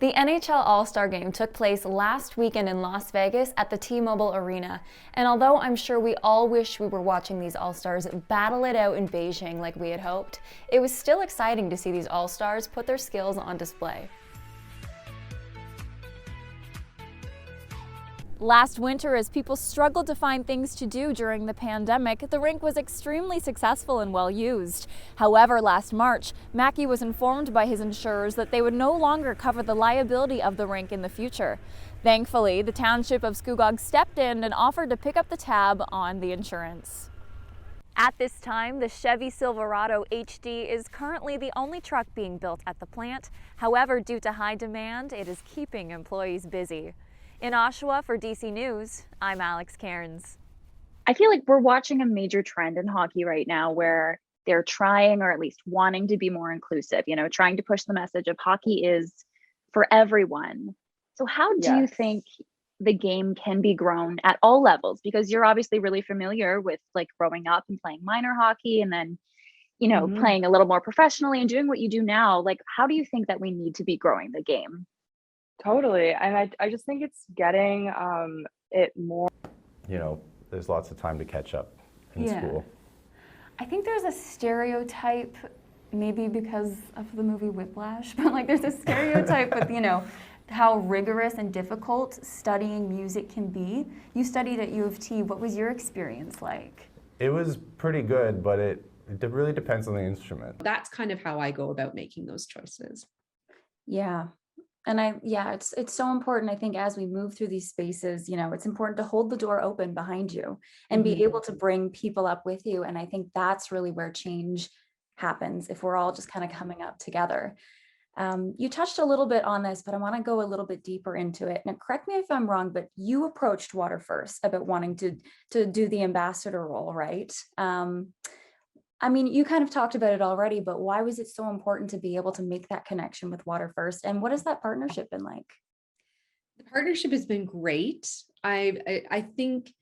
The NHL All-Star Game took place last weekend in Las Vegas at the T-Mobile Arena. And although I'm sure we all wish we were watching these All-Stars battle it out in Beijing like we had hoped, it was still exciting to see these All-Stars put their skills on display. Last winter, as people struggled to find things to do during the pandemic, the rink was extremely successful and well used. However, last March, Mackey was informed by his insurers that they would no longer cover the liability of the rink in the future. Thankfully, the township of Scugog stepped in and offered to pick up the tab on the insurance. At this time, the Chevy Silverado HD is currently the only truck being built at the plant. However, due to high demand, it is keeping employees busy. In Oshawa for DC News, I'm Alex Cairns. I feel like we're watching a major trend in hockey right now where they're trying, or at least wanting to be more inclusive, trying to push the message of hockey is for everyone. So how do you think the game can be grown at all levels? Because you're obviously really familiar with like growing up and playing minor hockey and then, playing a little more professionally and doing what you do now. Like, how do you think that we need to be growing the game? Totally. And I just think it's getting it more. There's lots of time to catch up in school. I think there's a stereotype, maybe because of the movie Whiplash, but like there's a stereotype with, how rigorous and difficult studying music can be. You studied at U of T. What was your experience like? It was pretty good, but it really depends on the instrument. That's kind of how I go about making those choices. Yeah. And it's so important, I think, as we move through these spaces, it's important to hold the door open behind you and be able to bring people up with you. And I think that's really where change happens if we're all just kind of coming up together. You touched a little bit on this, but I want to go a little bit deeper into it. Now, correct me if I'm wrong, but you approached Water First about wanting to do the ambassador role, right? You kind of talked about it already, but why was it so important to be able to make that connection with Water First? And what has that partnership been like? The partnership has been great. I think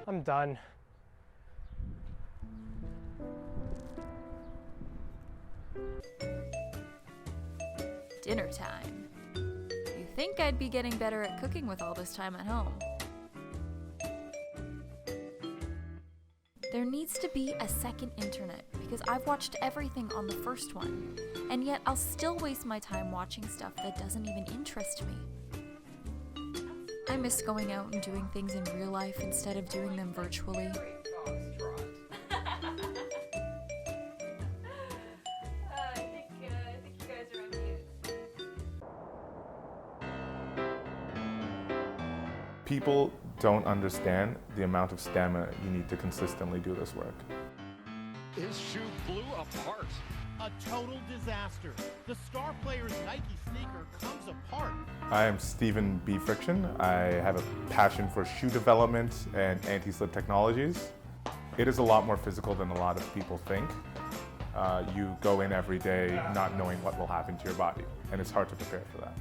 I'm done. Dinner time. You think I'd be getting better at cooking with all this time at home? There needs to be a second internet because I've watched everything on the first one, and yet I'll still waste my time watching stuff that doesn't even interest me. I miss going out and doing things in real life instead of doing them virtually. I think you guys are on mute. People don't understand the amount of stamina you need to consistently do this work. His shoe blew apart. A total disaster. The star player's Nike sneaker comes apart. I am Stephen B. Friction. I have a passion for shoe development and anti-slip technologies. It is a lot more physical than a lot of people think. You go in every day not knowing what will happen to your body, and it's hard to prepare for that.